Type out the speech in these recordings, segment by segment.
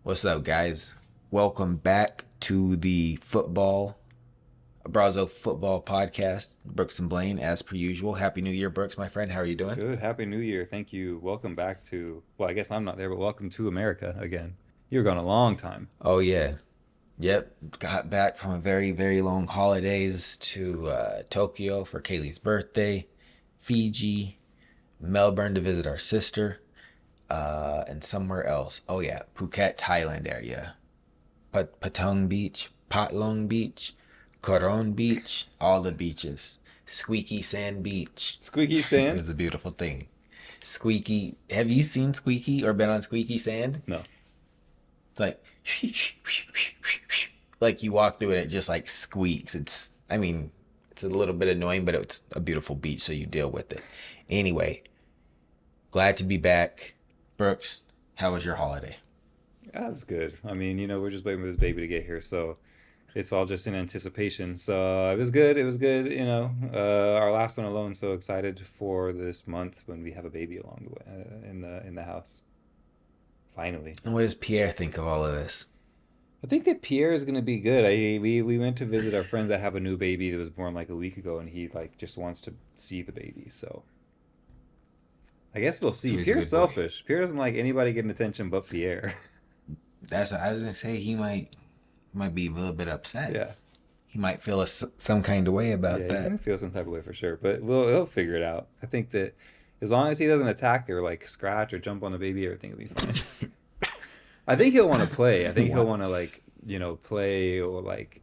What's up, guys? Welcome back to the Abrazo Football Podcast. Brooks and Blaine, as per usual. Happy New Year, Brooks, my friend. How are you doing? Good. Happy New Year. Thank you. Welcome back well, I guess I'm not there, but welcome to America again. You were gone a long time. Oh, yeah. Yep. Got back from a very, very long holidays to Tokyo for Kaylee's birthday, Fiji, Melbourne to visit our sister, and somewhere else. Oh, yeah. Phuket, Thailand area. Patong Beach, Patlong Beach, Coron Beach, all the beaches. Squeaky Sand Beach. Squeaky It Sand? was a beautiful thing. Squeaky. Have you seen Squeaky or been on Squeaky Sand? No. It's like you walk through it, it just like squeaks. It's a little bit annoying, but it's a beautiful beach, so you deal with it. Anyway, glad to be back. Brooks, how was your holiday? That was good. We're just waiting for this baby to get here, so it's all just in anticipation. So it was good. It was good. Our last one alone. So excited for this month when we have a baby along the way in the house. Finally. And what does Pierre think of all of this? I think that Pierre is gonna be good. We went to visit our friends that have a new baby that was born like a week ago, and he like just wants to see the baby. So I guess we'll So see. he's a Pierre's good boy. selfish. Pierre doesn't like anybody getting attention but Pierre. That's what I was gonna say. He might be a little bit upset. Yeah, He might feel some kind of way yeah, about he's that. gonna feel some type of way for sure, but he'll figure it out. I think that as long as he doesn't attack or like scratch or jump on the baby, everything will be fine. I think he'll want to play. I think he'll Wow. want to like play or like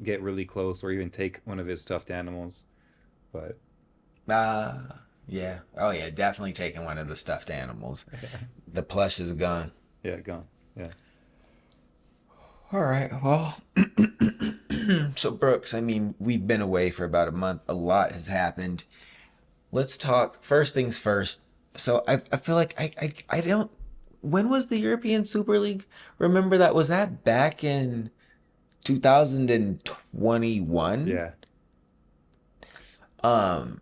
get really close or even take one of his stuffed animals. But Yeah. Oh yeah, definitely taking one of the stuffed animals. The plush is gone. yeah, gone. Yeah. All right. Well, so Brooks, we've been away for about a month. A lot has happened. Let's talk first things first. So I feel like I don't. When was the European Super League? Remember that, was that back in 2021? Yeah. Um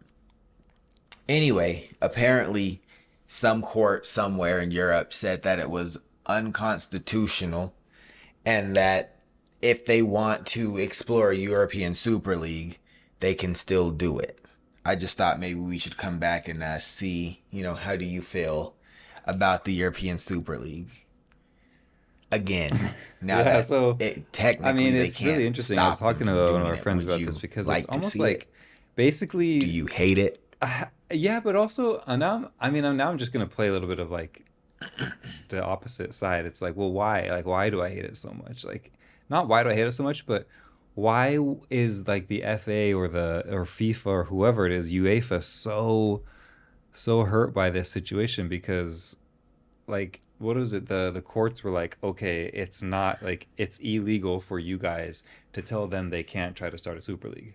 Anyway, apparently some court somewhere in Europe said that it was unconstitutional and that if they want to explore a European Super League, they can still do it. I just thought maybe we should come back and see, how do you feel about the European Super League again? Now Yeah, that so it technically they it's really can't interesting. I was stop them talking to from one of doing our it. friends Would about this you because it's like to almost see it? like Do basically, you hate it? yeah, but also now I'm just gonna play a little bit of like the opposite side. It's like, well, why? Like, why do I hate it so much? Like, not why do I hate it so much, but why is like the FA or FIFA or whoever it is, UEFA, so hurt by this situation? Because like what was it, the courts were like, okay, it's not like it's illegal for you guys to tell them they can't try to start a super league,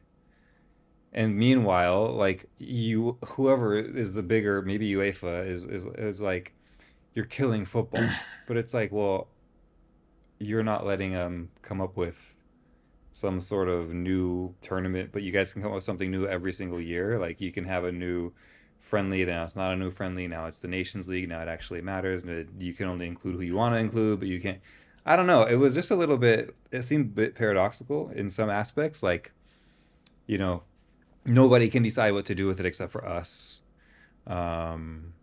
and meanwhile like you whoever is the bigger, maybe UEFA is like, you're killing football. But it's like, well, you're not letting them come up with some sort of new tournament, but you guys can come up with something new every single year. Like you can have a new friendly, now it's not a new friendly, now it's the Nations League, now it actually matters. And you can only include who you want to include, but you can't. I don't know. It was just a little bit. It seemed a bit paradoxical in some aspects. Like, you know, nobody can decide what to do with it except for us. Um,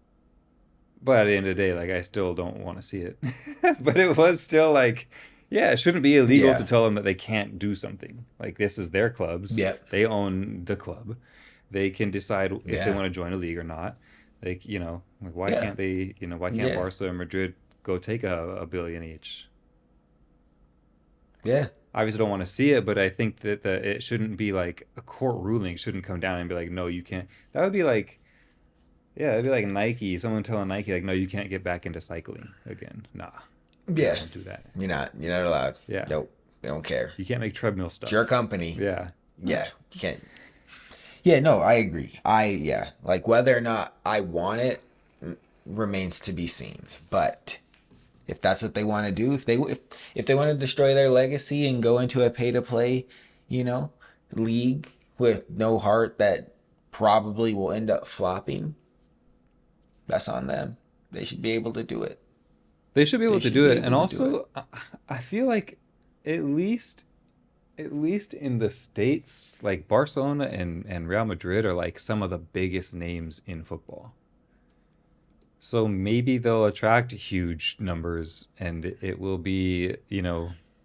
but at the end of the day, like I still don't want to see it. But it was still like, yeah, it shouldn't be illegal to Yeah. tell them that they can't do something. Like this is their clubs. Yep. They own the club. They can decide if they Yeah. want to join a league or not. Like, like why Yeah. can't they, why can't Yeah. Barca and Madrid go take a billion each? Yeah. Obviously don't want to see it, but I think that it shouldn't be like a court ruling shouldn't come down and be like, no, you can't. That would be like, yeah, it'd be like Nike, someone telling Nike like, no, you can't get back into cycling again. Nah, Yeah. don't do that. You're not allowed. Yeah, Nope. They don't care. you can't make treadmill It's your stuff. company. Yeah, Yeah. You can't. Yeah, no, I agree. Yeah. Like whether or not I want it remains to be seen. But if that's what they want to do, if they want to destroy their legacy and go into a pay to play, you know, league with no heart that probably will end up flopping, that's on them. They should be able to do it. They should be able They to should do be it. And able to do it. also, I feel like at least at least in the States, like Barcelona and Real Madrid are like some of the biggest names in football. So maybe they'll attract huge numbers and it will be,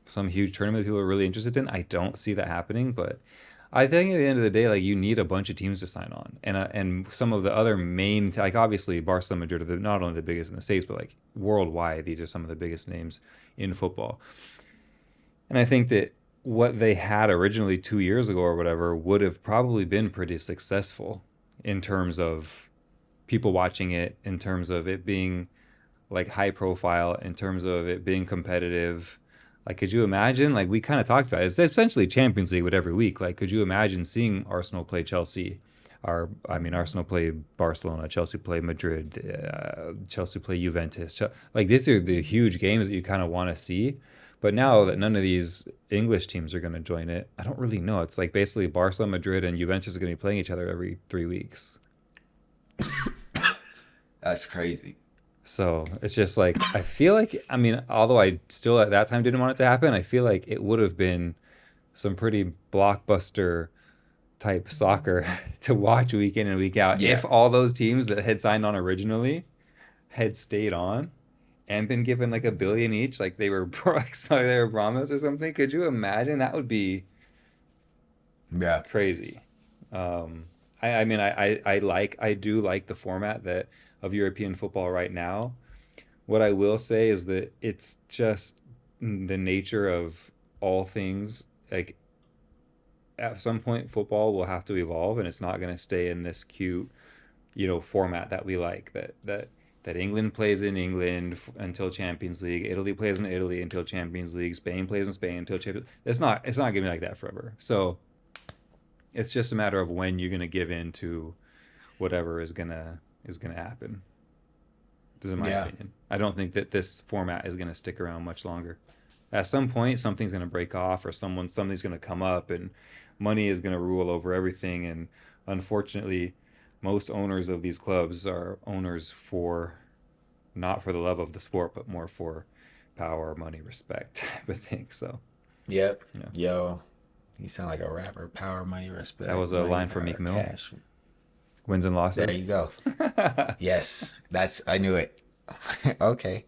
some huge tournament people are really interested in. I don't see that happening, but I think at the end of the day, like you need a bunch of teams to sign on, and some of the other main, like obviously Barcelona, Madrid are not only the biggest in the states, but like worldwide, these are some of the biggest names in football. And I think that what they had originally 2 years ago or whatever would have probably been pretty successful in terms of people watching it, in terms of it being like high profile, in terms of it being competitive. Like, could you imagine? Like, we kind of talked about it. It's essentially Champions League with every week. Like, could you imagine seeing Arsenal play Chelsea? Or, I mean, Arsenal play Barcelona, Chelsea play Madrid, Chelsea play Juventus. Like, these are the huge games that you kind of want to see. But now that none of these English teams are going to join it, I don't really know. It's like basically Barcelona, Madrid, and Juventus are going to be playing each other every 3 weeks. That's crazy. So it's just like, I feel like, I mean, although I still at that time didn't want it to happen, I feel like it would have been some pretty blockbuster type soccer to watch week in and week out Yeah. if all those teams that had signed on originally had stayed on and been given like 1 billion each, like they were like they were promised or something. Could you imagine? That would be Yeah. crazy. I mean, I do like the format that of European football right now. What I will say is that it's just the nature of all things. Like at some point, football will have to evolve, and it's not going to stay in this cute, format that we like. That England plays in England until Champions League. Italy plays in Italy until Champions League. Spain plays in Spain until Champions. It's not going to be like that forever. So it's just a matter of when you're going to give in to whatever is gonna happen. This is my Yeah. opinion. I don't think that this format is going to stick around much longer. At some point, something's going to break off, or something's going to come up, and money is going to rule over everything. And unfortunately, most owners of these clubs are owners for not for the love of the sport, but more for power, money, respect type of thing. So Yep. yeah, Yo, you sound like a rapper. Power, money, that respect, was a money, line from Meek power, Mill. cash. Wins and There losses. you go. Yes, I knew it. Okay.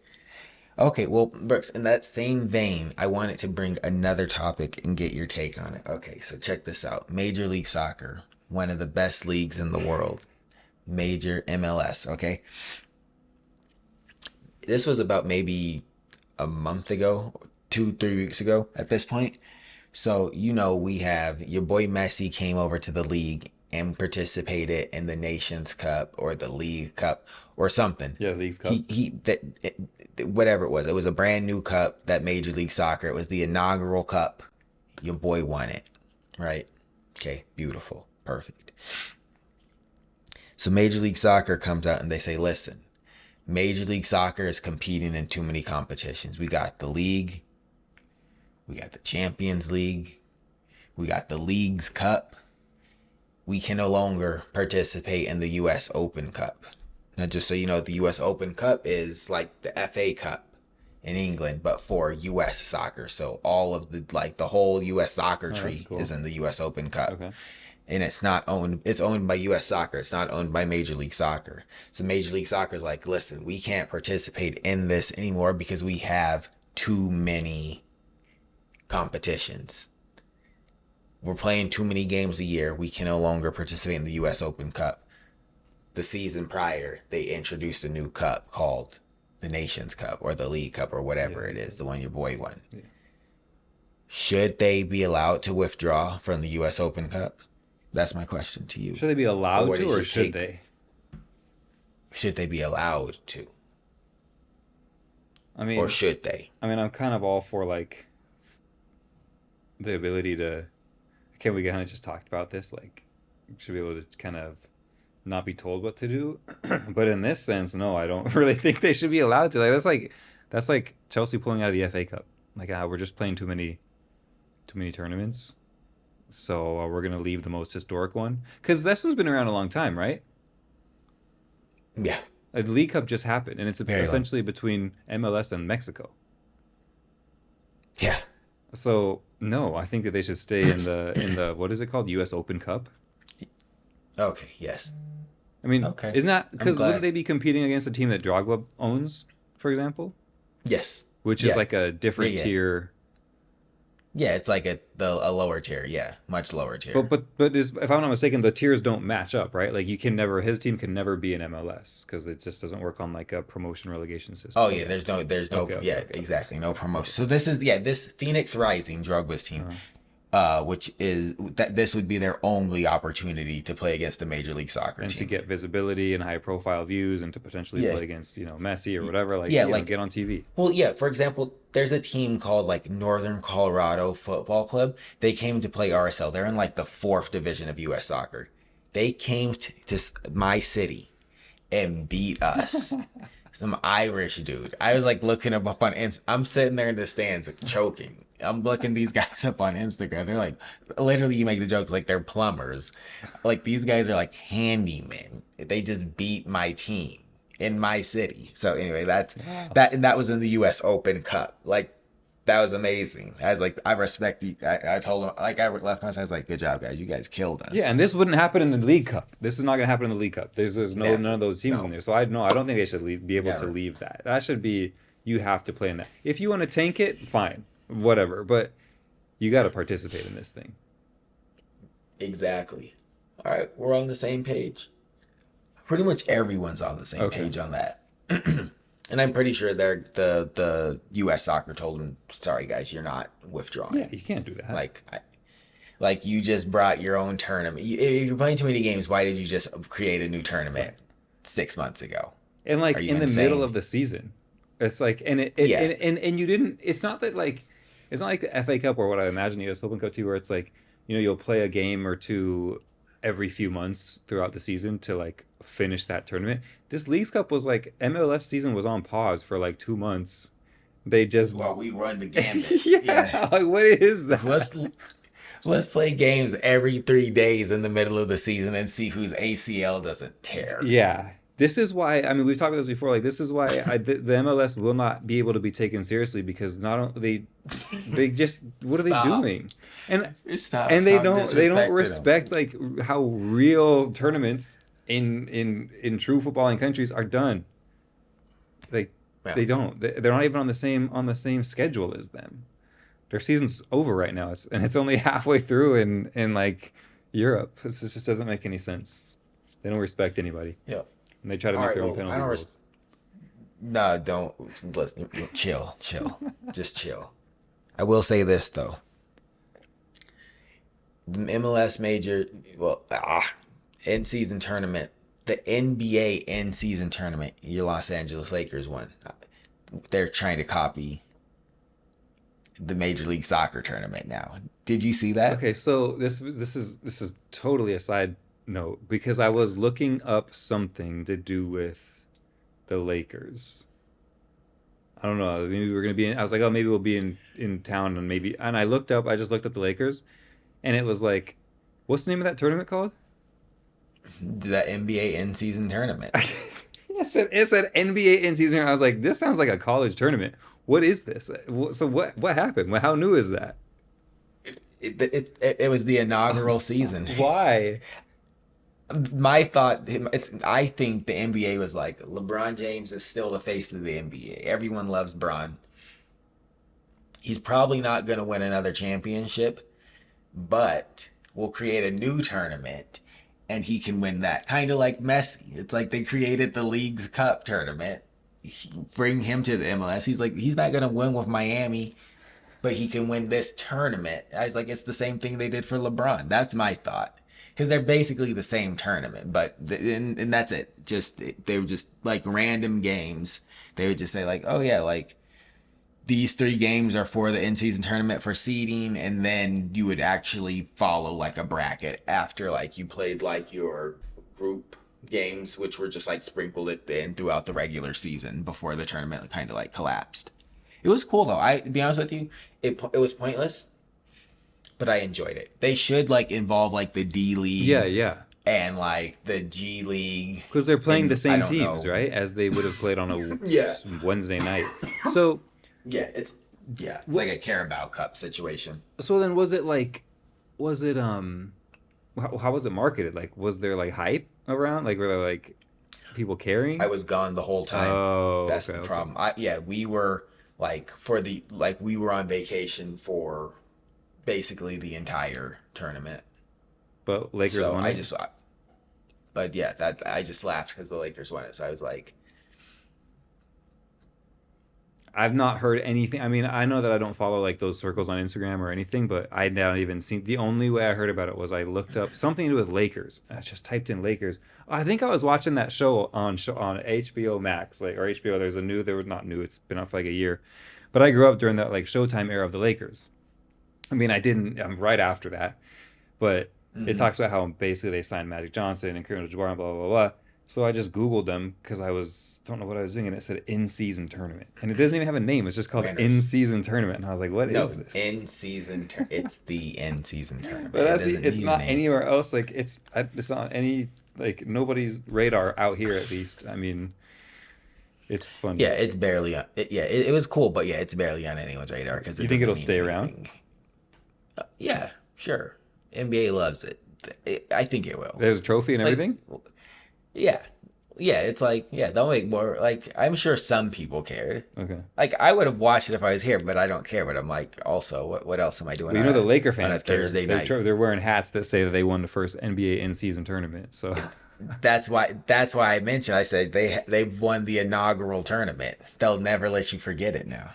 Okay, well, Brooks, in that same vein, I wanted to bring another topic and get your take on it. Okay, so check this out. Major League Soccer, one of the best leagues in the world. Major MLS, okay? This was about maybe a month ago, 2, 3 weeks ago at this point. So, we have your boy Messi came over to the league and participated in the Nations Cup or the League Cup or something. Yeah, League's Cup. He that whatever it was. It was a brand new cup that Major League Soccer. It was the inaugural cup. Your boy won it, right? Okay, beautiful, perfect. So Major League Soccer comes out and they say, "Listen, Major League Soccer is competing in too many competitions. We got the league, we got the Champions League, we got the League's Cup. We can no longer participate in the U.S. Open Cup." Now, just so you know, the U.S. Open Cup is like the FA Cup in England, but for U.S. soccer. So all of the whole U.S. soccer Oh, that's tree is cool. in the U.S. Open Cup. Okay. And it's owned by U.S. Soccer. It's not owned by Major League Soccer. So Major League Soccer is like, listen, we can't participate in this anymore because we have too many competitions. We're playing too many games a year. We can no longer participate in the U.S. Open Cup. The season prior, they introduced a new cup called the Nations Cup or the League Cup or whatever Yeah. it is, the one your boy won. Yeah. Should they be allowed to withdraw from the U.S. Open Cup? That's my question to you. Should they be allowed What to, is or your should take? they? Should they be allowed to? I Or mean, should they? I'm kind of all for like the ability to. Can we kind of just talked about this? Like, should be able to kind of not be told what to do. But in this sense, no, I don't really think they should be allowed to. Like that's like Chelsea pulling out of the FA Cup. Like, we're just playing too many tournaments. So we're gonna leave the most historic one because this one's been around a long time, right? Yeah. A League Cup just happened, and it's Very long. essentially between MLS and Mexico. Yeah. So no, I think that they should stay in the what is it called, U.S. Open Cup. Okay. Yes. I mean, Okay. isn't that I'm because wouldn't glad. they be competing against a team that Drogba owns, for example, Yes. which is Yeah. like a Yeah. different Yeah. tier? Yeah. It's like a lower tier. Yeah. Much lower tier. But if I'm not mistaken, the tiers don't match up, right? Like you can never, his team can never be in MLS because it just doesn't work on like a promotion relegation Oh system. yeah. There's no. Okay, okay, Yeah. okay, okay. Exactly. No promotion. So this is this Phoenix Rising Drogba's team. Uh, Which is that this would be their only opportunity to play against a Major League Soccer and to team. get visibility and high profile views and to potentially Yeah. play against, Messi or whatever, like, Yeah, like get on TV. well, yeah, for example, there's a team called like Northern Colorado Football Club. They came to play RSL. They're in like the fourth division of US soccer. They came to my city and beat us. Some Irish dude. I was like looking him up on I'm sitting there in the stands choking. I'm looking these guys up on Instagram. They're like, literally, you make the jokes like they're plumbers. Like these guys are like handymen. They just beat my team in my city. So anyway, that's Wow. that, and that was in the U.S. Open Cup. Like that was amazing. I was like, I respect you. I told them like I left my side. I was like, good job, guys. You guys killed Yeah, us. and this wouldn't happen in the League Cup. This is not going to happen in the League Cup. There's no Yeah. none of those teams in No. there. So I no, I don't think they should be able to Never. leave that. That should be, you have to play in that. If you want to tank it, fine, whatever. But you got to participate in this thing. Exactly. All right, we're on the same page. Pretty much everyone's on the same Okay. page on that. And I'm pretty sure the U.S. Soccer told them, sorry guys, you're not withdrawing. Yeah, you can't do that. Like, like you just brought your own tournament. If you're playing too many games, why did you just create a new tournament 6 months ago? And like Are you in the middle insane? of the season, it's like, and Yeah. and you didn't. It's not that like, it's not like the FA Cup or what I imagine the US Open Cup too, where it's like, you'll play a game or two every few months throughout the season to like finish that tournament. This Leagues Cup was like, MLS season was on pause for like 2 months. They just Well, we run the gambit. yeah, like what is that? Let's play games every 3 days in the middle of the season and see whose ACL doesn't tear. Yeah. This is why, I mean, we've talked about this before. Like, this is why the MLS will not be able to be taken seriously because not only they just, what are they Stop. doing? And Stop, and they stop don't disrespecting respect like how real tournaments in true footballing countries are done. Like Yeah. they don't. They're not even on the same schedule as them. Their season's over right now, and it's only halfway through in like Europe. This just doesn't make any sense. They don't respect anybody. Yeah. And they try to All make right, their own well, penalty I don't rules. No, don't. Listen, chill. Just chill. I will say this though. The MLS major, in season tournament, the NBA in season tournament, your Los Angeles Lakers won. They're trying to copy the Major League Soccer tournament now. Did you see that? Okay, so this is totally a side note because I was looking up something to do with the Lakers. I don't know. Maybe we're gonna be in. I was like, oh, maybe we'll be in town, and I looked up. I just looked up the Lakers, and it was like, what's the name of that tournament called? The NBA in season tournament. It said NBA in season. I was like, this sounds like a college tournament. What is this? So what happened? How new is that? It was the inaugural season. Why? My thought, I think the NBA was like, LeBron James is still the face of the NBA. Everyone loves Bron. He's probably not going to win another championship, but we'll create a new tournament and he can win that. Kind of like Messi. It's like they created the League's Cup tournament. Bring him to the MLS. He's like, he's not going to win with Miami, but he can win this tournament. I was like, it's the same thing they did for LeBron. That's my thought. Because they're basically the same tournament, but and that's it. Just they were just like random games. They would just say like, oh yeah, like these 3 games are for the in-season tournament for seeding, and then you would actually follow like a bracket after like you played like your group games, which were just like sprinkled it in throughout the regular season before the tournament kind of like collapsed. It was cool though. To be honest with you, it was pointless, but I enjoyed it. They should like involve like the D League. Yeah. and like the G League. Because they're playing the I same don't teams, know. right? As they would have played on a Yeah. Wednesday night. So, Yeah, it's like a Carabao Cup situation. so then was it like, was it how was it marketed? Like, was there like hype around? Like, were there like people I caring? was gone the whole time. Oh, That's okay, the okay. problem. We were like we were on vacation for basically the entire tournament. But Lakers So won I it. just but yeah, that I just laughed because the Lakers won it. So I was like, I've not heard anything. I mean, I know that I don't follow like those circles on Instagram or anything, but I not even seen. The only way I heard about it was I looked up something to do with Lakers. I just typed in Lakers. I think I was watching that show on HBO Max, like or HBO. There was not new. It's been up for like a year, but I grew up during that like Showtime era of the Lakers. I mean, I didn't. I'm right after that, but it mm-hmm. talks about how basically they signed Magic Johnson and Kareem Abdul-Jabbar and blah blah blah. So I just Googled them because I was don't know what I was doing, and it said in season tournament, and it doesn't even have a name. It's just called in Winners. season tournament, and I was like, what is No, this? it's the in season tournament. But It that's doesn't it's need a not name. anywhere else. Like it's not any like nobody's radar out here at least. I mean, it's funny. Yeah, it's barely on. It was cool, but yeah, it's barely on anyone's radar because You it think doesn't it'll mean stay around? anything. Yeah, sure. NBA loves it. I think it will. There's a trophy and Like, everything. yeah, yeah. It's like, yeah, they'll make more. Like, I'm sure some people cared. Okay. Like, I would have watched it if I was here, but I don't care. But I'm like, also, what else am I doing Well, you know the Laker on a fans care. Thursday night? They're wearing hats that say that they won the first NBA in season tournament. So That's why I mentioned. I said they've won the inaugural tournament. They'll never let you forget it now.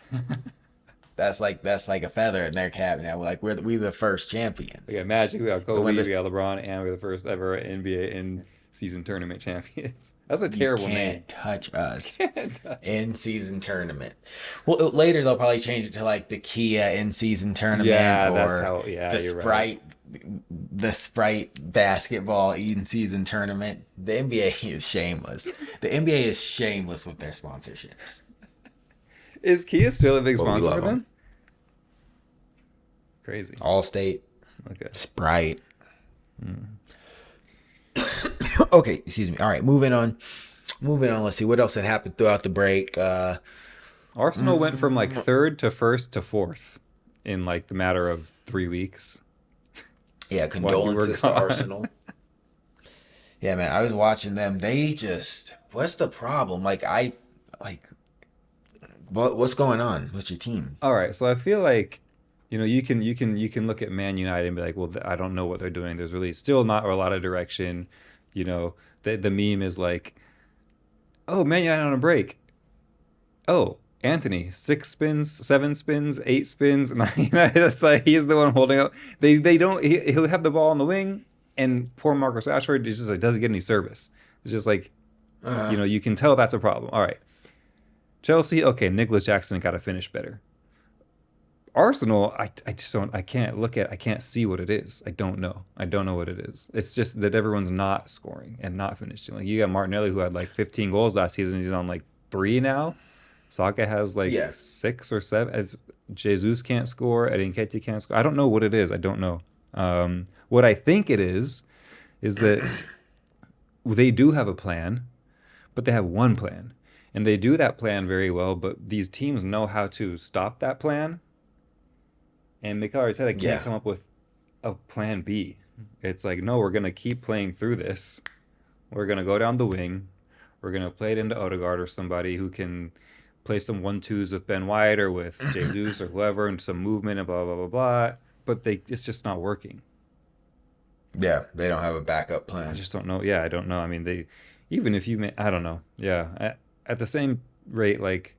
That's like a feather in their cap now. Like we the first champions. we got Magic, we got But Kobe, when we this got LeBron, and we're the first ever NBA in season tournament champions. That's a you terrible name. can't touch us Can't touch. in season tournament. Well, later they'll probably change it to like the Kia in season tournament Yeah, that's or how. Yeah, the you're right. Sprite basketball in season tournament. The NBA is shameless. The NBA is shameless with their sponsorships, Is Kia still a big but we sponsor for love them. them? Crazy. Allstate, Okay. Sprite. Okay, excuse me. All right, moving on. Moving on. Let's see what else had happened throughout the break. Arsenal went from like third to first to fourth in like the matter of 3 weeks Yeah, while you were condolences to gone. Arsenal. Yeah, man, I was watching them. They just, what's the problem? Like, what's going on with your team? All right, so I feel like you can look at Man United and be like, well, I don't know what they're doing. There's really still not a lot of direction. The meme is like, oh, Man United on a break. Oh, Anthony, 6 spins, 7 spins, 8 spins. And it's like he's the one holding up. They don't. He'll have the ball on the wing, and poor Marcus Rashford is just like doesn't get any service. It's just like Uh, you can tell that's a problem. All right, Chelsea. Okay, Nicholas Jackson got to finish better. Arsenal, I just don't. I can't see what it is. I don't know. I don't know what it is. It's just that everyone's not scoring and not finishing. Like you got Martinelli who had like 15 goals last season. He's on like 3 now. Saka has like yeah, 6 or 7. As Jesus can't score. Eddie Nketiah can't score. I don't know what it is. I don't know. What I think it is that they do have a plan, but they have one plan, and they do that plan very well. But these teams know how to stop that plan, and Mikel Arteta can't yeah, come up with a plan B. It's like, no, we're gonna keep playing through this. We're gonna go down the wing. We're gonna play it into Odegaard or somebody who can play some 1-2s with Ben White or with Jesus or whoever, and some movement and blah blah blah blah. But it's just not working. yeah. They don't have a backup I plan. just don't know. Yeah, I don't know. I mean, even if I don't know. Yeah, at the same rate, like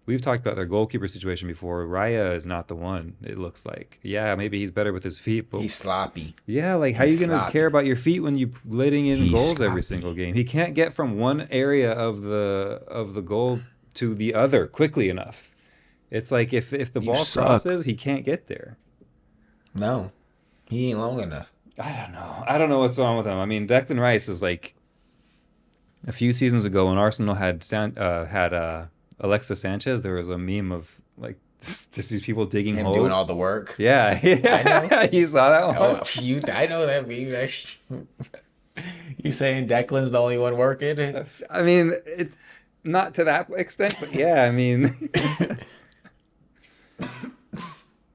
we've talked about their goalkeeper situation before. Raya is not the one. It looks like. Yeah, maybe he's better with his feet, but He's sloppy. yeah, like how you He's gonna care sloppy. about your feet when you letting in He's goals every single sloppy. game? He can't get from one area of the goal to the other quickly enough. It's like if the You ball suck. crosses, he can't get there. No, he ain't long enough. I don't know. I don't know what's wrong with him. I mean, Declan Rice is like a few seasons ago when Arsenal had Alexis Sanchez, there was a meme of like just these people digging Him doing all holes. the work. Yeah, I know. yeah, you saw that one. Oh, I know that meme. You saying Declan's the only one working? I mean, it's not to that extent, but yeah, I mean,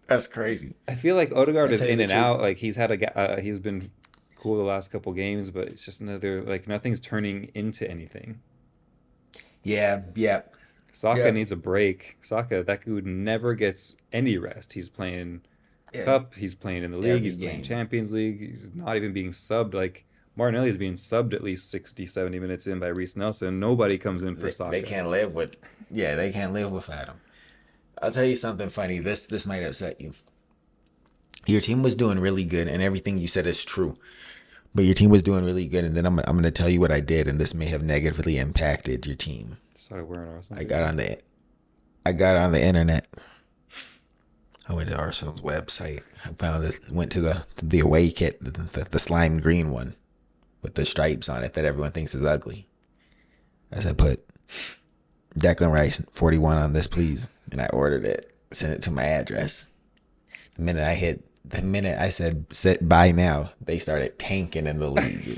That's crazy. I feel like Odegaard I is tell you in the and truth. out. Like he's been cool the last couple games, but it's just another like nothing's turning into anything. Yeah, yeah, Saka yeah, needs a break. Saka, that dude never gets any rest. He's playing yeah. Cup, he's playing in the league, Every he's playing game. Champions League. He's not even being subbed. Like Martinelli is being subbed at least 60, 70 minutes in by Reece Nelson. Nobody comes in for They Saka. can't live with. Yeah, they can't live without him. I'll tell you something funny. This might upset you. Your team was doing really good, and everything you said is true. But your team was doing really good, and then I'm gonna tell you what I did, and this may have negatively impacted your team. Started wearing Arsenal I got jersey. on the I got on the internet. I went to Arsenal's website. I found this. Went to the away kit, the slime green one with the stripes on it that everyone thinks is ugly. I said, put Declan Rice 41 on this, please, and I ordered it. Sent it to my address. The minute I said set buy now, they started tanking in the league.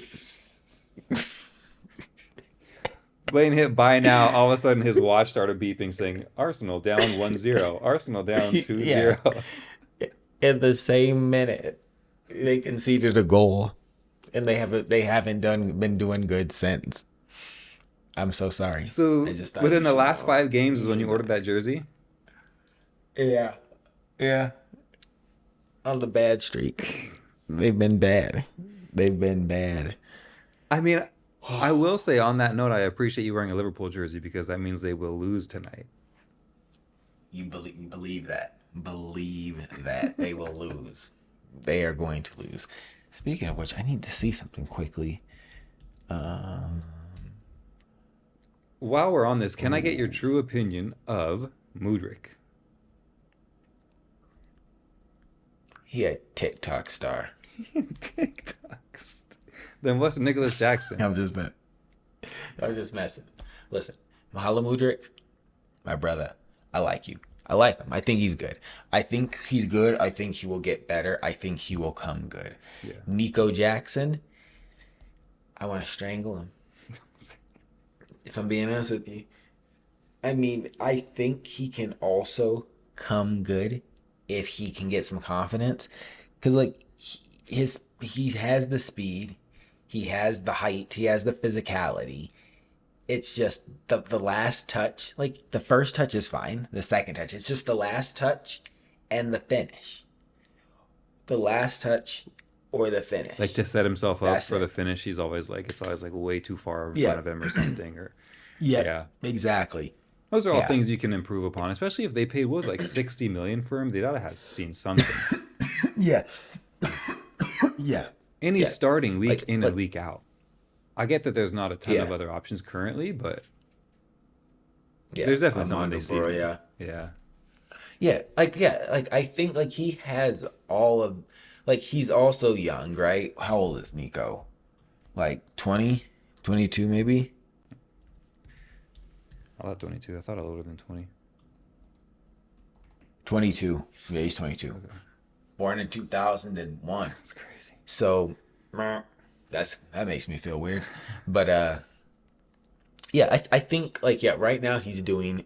Blaine hit buy now. All of a sudden, his watch started beeping, saying Arsenal down 1-0. Arsenal down 2-0. Yeah. In the same minute, they conceded a goal, and they haven't been doing good since. I'm so sorry. So I just thought within you the should last know. 5 games is You when you should know. ordered that jersey. Yeah. Yeah. On the bad streak. They've been bad. They've been bad. I mean, I will say on that note, I appreciate you wearing a Liverpool jersey because that means they will lose tonight. You believe that. Believe that they will lose. They are going to lose. Speaking of which, I need to see something quickly. Um, While we're on this, can I get your true opinion of Mudryk? he a TikTok star. TikToks. Then what's Nicholas Jackson? I'm just messing. I'm just messing. Listen, Mahala Mudrik, my brother. I like you. I like him. I think he's good. I think he's good. I think he will get better. I think he will come good. Yeah. Nico Jackson, I want to strangle him. If I'm being honest with you. I mean, I think he can also come good if he can get some confidence. Because, like, he has the speed, he has the height, he has the physicality. It's just the last touch. Like, the first touch is fine. The second touch, it's just the last touch and the finish. The last touch or the finish. Like to set himself up That's for it. the finish, he's always like it's always like way too far in Yeah. front of him or something. Or Yeah, yeah, exactly. those are all Yeah. things you can improve upon. Especially if they paid what was it, like 60 million for him, they'd ought to have seen something. Yeah. Yeah. And he's Yeah. starting week Like, in like and week out. I get that there's not a ton of yeah. other options currently, but Yeah. there's definitely someone Armando they see. Broja. Yeah. Like I think like he has all of like he's also young, right? How old is Nico? Like 20, 22 maybe? I thought 22. I thought older than 20. 22. Yeah, he's 22. Okay. Born in 2001. That's crazy. So that makes me feel weird. But yeah, I think like yeah, right now he's doing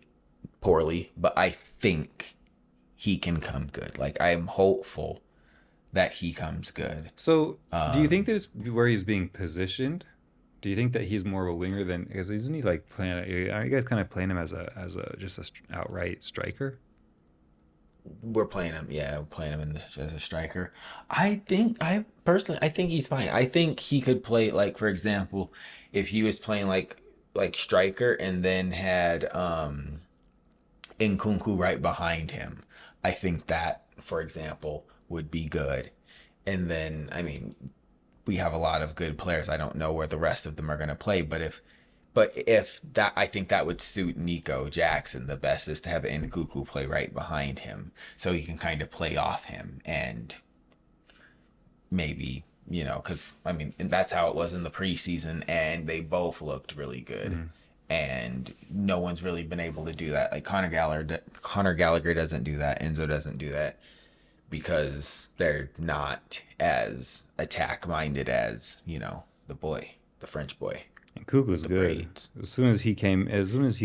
poorly, but I think he can come good. Like I am hopeful that he comes good. So, do you think that it's where he's being positioned? Do you think that he's more of a winger than because isn't he like playing? Are you guys kind of playing him as a just a outright striker? We're playing him, yeah, we're playing him as a striker. I think he's fine. I think he could play like, for example, if he was playing like striker and then had Nkunku right behind him. I think that, for example, would be good. And then, I mean, we have a lot of good players. I don't know where the rest of them are going to play, but if that, I think that would suit Nico Jackson the best is to have Nkunku play right behind him so he can kind of play off him and maybe, because, I mean, and that's how it was in the preseason and they both looked really good. and no one's really been able to do that. Like Conor Gallagher doesn't do that. Enzo doesn't do that because they're not as attack minded as the French boy, And Kuko's the good. braids. As soon as he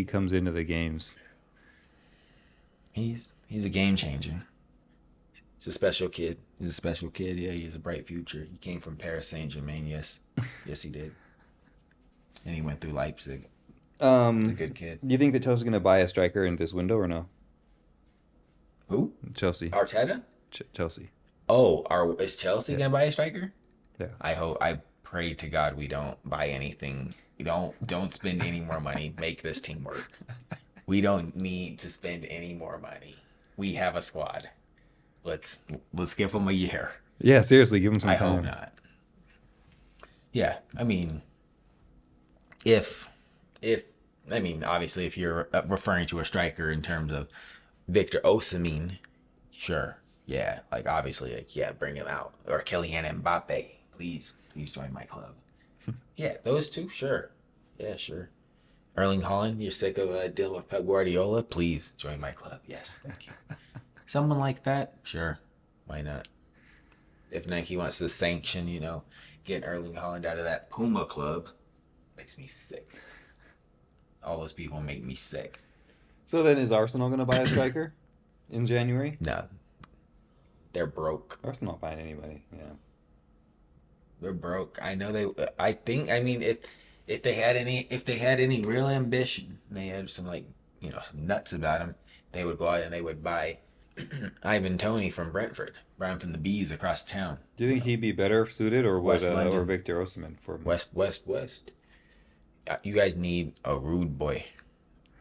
comes into the games, He's a game changer. He's a special kid. He's a special kid. Yeah, he has a bright future. He came from Paris Saint Germain. Yes, yes, he did. And he went through Leipzig. He's a good kid. do you think that Chelsea's gonna buy a striker in this window or no? Who? Chelsea, Arteta? Chelsea. Oh, is Chelsea Yeah. gonna buy a striker? Yeah. I pray to God we don't buy anything. We don't spend any more money. Make this team work. We don't need to spend any more money. We have a squad. Let's give them a year. Yeah, seriously, give him some I time. hope not. Yeah, I mean, if obviously if you're referring to a striker in terms of Victor Osimhen, sure, yeah, like obviously, like yeah, bring him out, or Kylian Mbappe, please join my club. Yeah, those two, sure, yeah, sure. Erling Haaland, you're sick of dealing with Pep Guardiola, please join my club. Yes, thank you. Someone like that, sure, why not? If Nike wants to sanction, getting Erling Haaland out of that Puma club, makes me sick. All those people make me sick. So then, is Arsenal gonna buy a striker in January? No, they're broke. Arsenal not buying anybody. Yeah. They're broke. I know they. I think. I mean, if they had any real ambition, they had some some nuts about them, they would go out and they would buy Ivan Toney from Brentford, Brian from the Bees across town. Do you think he'd be better suited, or would West London. or Victor Osimhen for West. You guys need a rude boy.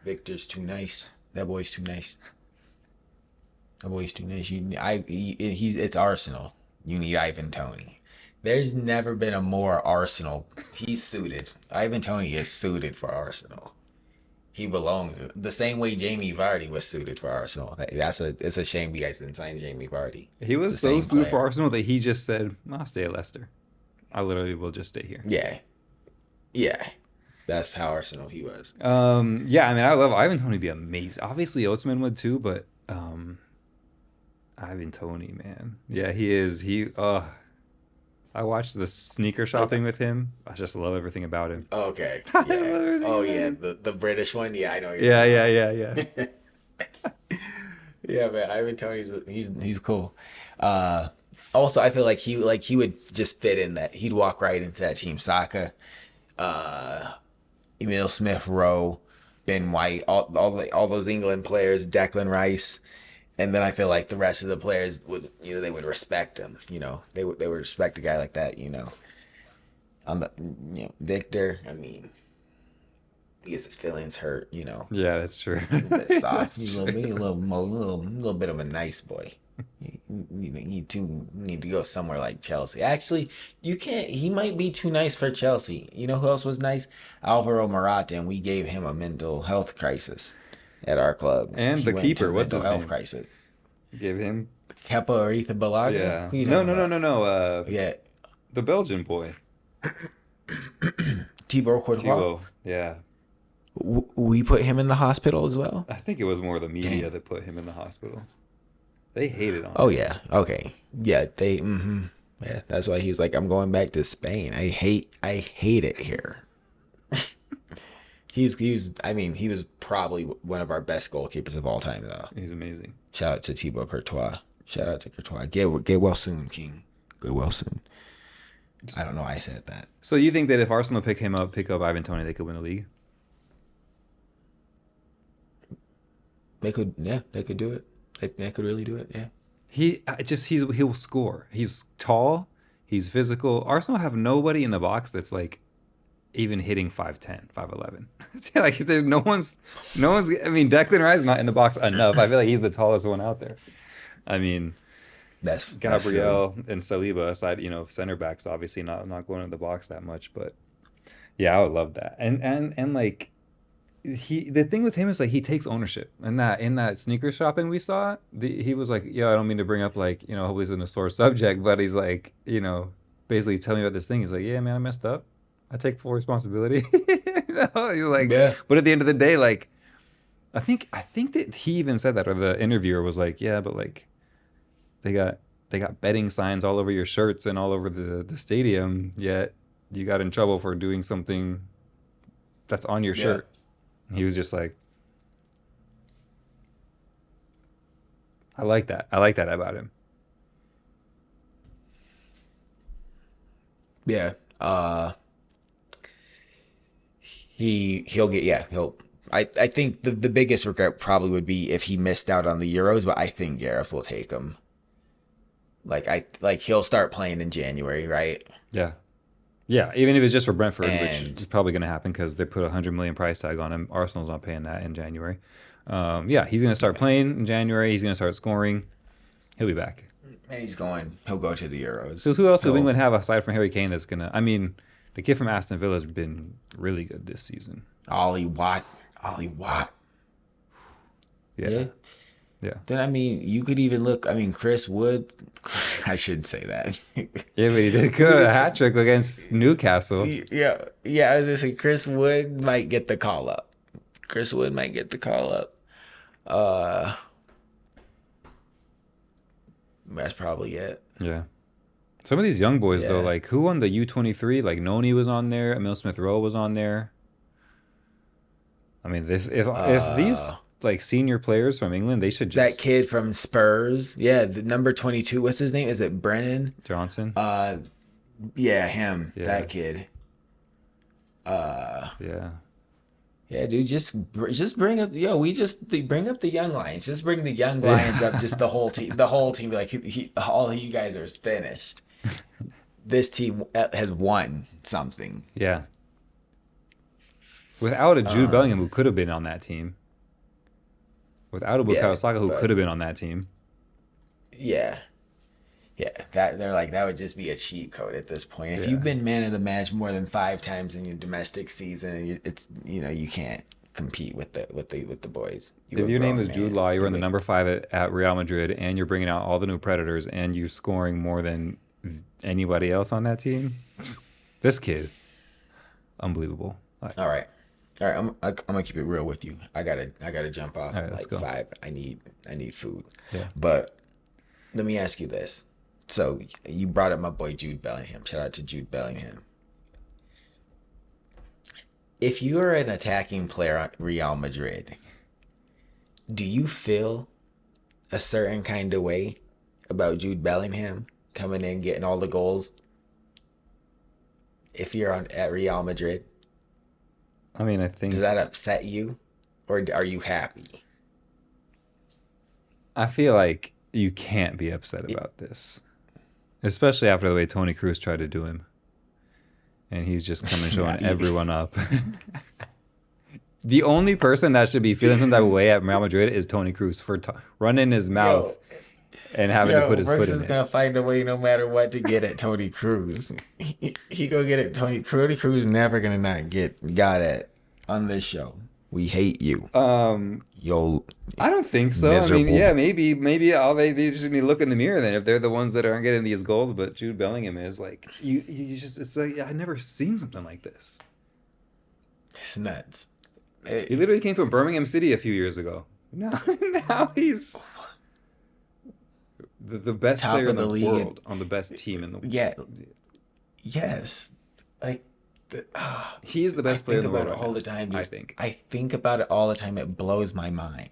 Victor's too nice. That boy's too nice. That boy's too nice. It's Arsenal. You need Ivan Toney. There's never been a more Arsenal. He's suited. Ivan Toney is suited for Arsenal. He belongs the same way Jamie Vardy was suited for Arsenal. It's a shame you guys didn't sign Jamie Vardy. He was It's the so same suited for player. Arsenal that he just said, "I'll stay at Leicester. I literally will just stay here." Yeah. That's how Arsenal he was. Yeah, I mean, I love Ivan Toney. Be amazing. Obviously, Oatsman would too, but Ivan Toney, man, yeah, he is. I watched the sneaker shopping with him. I just love everything about him. Okay. I love Yeah. everything Oh about yeah, him. the British one. Yeah, I know. What Yeah, you're yeah. talking about. Yeah, man. Ivan Toney's he's cool. Also, I feel like he would just fit in that. He'd walk right into that team. Saka, Emil Smith Rowe, Ben White, all those England players, Declan Rice, and then I feel like the rest of the players would they would respect him. They would respect a guy like that. On the Victor. I mean, he gets his feelings hurt. Yeah, that's true. A little bit soft. That's He's a true. little bit of a nice boy. You need to go somewhere like Chelsea. Actually, you can't. He might be too nice for Chelsea. You know who else was nice? Alvaro Morata, and we gave him a mental health crisis at our club. And He the went into keeper, a what's mental his health name? crisis. Give him. Kepa Arrizabalaga? Yeah. Who you No, talking no, no, about? no, no. Yeah, The Belgian boy, Thibaut Courtois. Thibaut. Yeah. We put him in the hospital as well. I think it was more the media Damn. that put him in the hospital. They hated on Oh him. yeah. Okay. Yeah. They. Yeah. That's why he's like, I'm going back to Spain. I hate it here. I mean, he was probably one of our best goalkeepers of all time, though. He's amazing. Shout out to Thibaut Courtois. Shout out to Courtois. Get well soon, King. Get well soon. I don't know why I said that. So you think that if Arsenal pick up Ivan Toney, they could win the league? They could do it. They could really do it. Yeah. He'll score. He's tall. He's physical. Arsenal have nobody in the box that's like even hitting 5'10", 5'11". Like there's no one's. I mean, Declan Rice is not in the box enough. I feel like he's the tallest one out there. I mean, That's Gabriel and Saliba aside, center backs obviously not going in the box that much, but yeah, I would love that. And like the thing with him is like he takes ownership. And that in that sneaker shopping we saw, he was like, "Yeah, I don't mean to bring up like hopefully it's in a sore subject, but he's like basically telling me about this thing. He's like, "Yeah, man, I messed up. I take full responsibility. You're like, Yeah. but at the end of the day, like, I think that he even said that, or the interviewer was like, yeah, but like, they got they got betting signs all over your shirts and all over the stadium, yet you got in trouble for doing something that's on your Yeah. shirt. He was just like, I like that. I like that about him. Yeah. He'll get, yeah, he'll I think the biggest regret probably would be if he missed out on the Euros, but I think Gareth will take him. Like he'll start playing in January, right? Yeah. Yeah, even if it's just for Brentford, which And is probably going to happen because they put 100 million price tag on him. Arsenal's not paying that in January. Yeah, he's going to start yeah. playing in January. He's going to start scoring. He'll be back. And he'll go to the So Euros. who else does He'll England have aside from Harry Kane that's going to? I mean, the kid from Aston Villa has been really good this season. Ollie Watt. Yeah, Yeah. yeah, Then I mean, you could even look. I mean, Chris Wood. I shouldn't say that. yeah. But he did good, a hat trick against Newcastle. Yeah, yeah. I was gonna say Chris Wood might get the call up. Chris Wood might get the call up. Uh, that's probably it. Yeah. Some of these young boys though, Yeah. like who won the U23? Like Noni was on there. Emil Smith Rowe was on there. I mean, if these Uh, like senior players from England, they should that just kid from Spurs. Yeah, the number 22. What's his name? Is it Brennan? Johnson. Uh, yeah, him. Yeah, That kid. Uh, yeah, yeah, dude. Just bring up. Yo, bring up the young lions. Just bring the young lions yeah, up. Just the whole team. The whole team. Like all of you guys are finished. This team has won something. yeah. Without a Jude Bellingham Um, who could have been on that team, without a yeah, Bukayo Saka who could but have been on that team, yeah, yeah. That they're like that would just be a cheat code at this point. If you've yeah. been man of the match more than 5 times in your domestic season, it's you can't compete with the boys. You If a your name grown is Jude man. Law, you're You're in the make number 5 at Real Madrid, and you're bringing out all the new predators, and you're scoring more than anybody else on that team. This kid, unbelievable. Like, all right. All right, I'm gonna keep it real with you. I gotta jump off all in right, let's like go. 5. I need food. Yeah. But let me ask you this. So you brought up my boy Jude Bellingham. Shout out to Jude Bellingham. If you are an attacking player at Real Madrid, do you feel a certain kind of way about Jude Bellingham coming in getting all the goals if you're on at Real Madrid? I mean, I Does think that upset you or are you happy? I feel like you can't be upset It, about this, especially after the way Tony Cruz tried to do him, and he's just coming showing everyone up. The only person that should be feeling some type of way at Real Madrid is Tony Cruz for running his mouth yo, and having to put yo, his Brooks foot is in it. gonna find a way no matter what to get at Tony Cruz. He gonna get at Tony Cruz. Tony Cruz never gonna not got at on this show. We hate you. Um, Yo, I don't think so. I mean, miserable. yeah, maybe all they just need to look in the mirror then if they're the ones that aren't getting these goals. But Jude Bellingham is like you just it's like I've never seen something like this. It's nuts. He Eh, literally came from Birmingham City a few years ago. Now, now he's the best top player in of the the league. world on the best team in the. Yeah, yes. Like, He is the I best player think in the about world it right all now. the time, I dude. think. I think about it all the time. It blows my mind.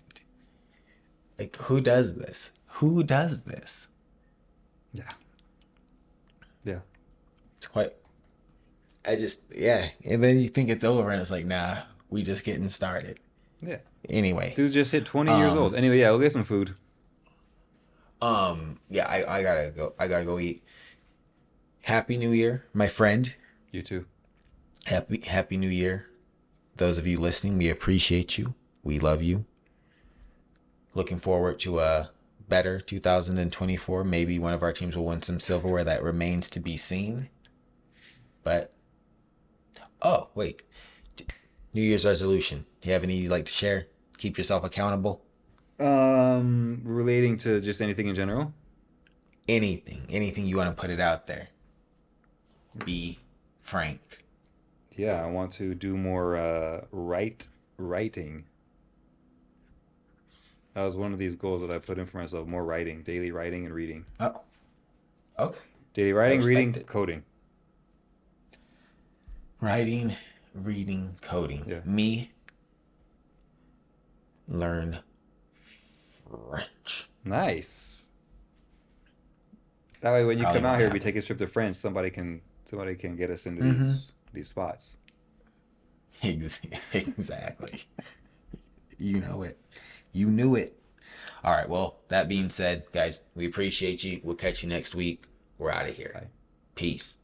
Like, who does this? Who does this? Yeah. Yeah. It's quite. Yeah. And then you think it's over, and it's like, nah, we just getting started. Yeah. Anyway, Dude just hit 20 years old. Anyway, yeah, we'll get some food. yeah, I gotta go. I gotta go eat. Happy New Year, my friend. You too. Happy New Year. Those of you listening, we appreciate you. We love you. Looking forward to a better 2024. Maybe one of our teams will win some silverware. That remains to be seen. But oh wait, New Year's resolution. Do you have any you'd like to share? Keep yourself accountable. Relating to just anything in general. Anything you want to put it out there. Be frank. Yeah, I want to do more writing. That was one of these goals that I put in for myself. More writing, daily writing and reading. Oh, okay. Daily I writing, respect reading, it. coding. Writing, reading, coding. Yeah. Me, learn French. Nice. That way, when you Probably come out won't here, we happen. take a trip to France. Somebody can get us into Mm-hmm. these spots. Exactly. You know it. You knew it. All right. Well, that being said, guys, we appreciate you. We'll catch you next week. We're out of here. Bye. Peace.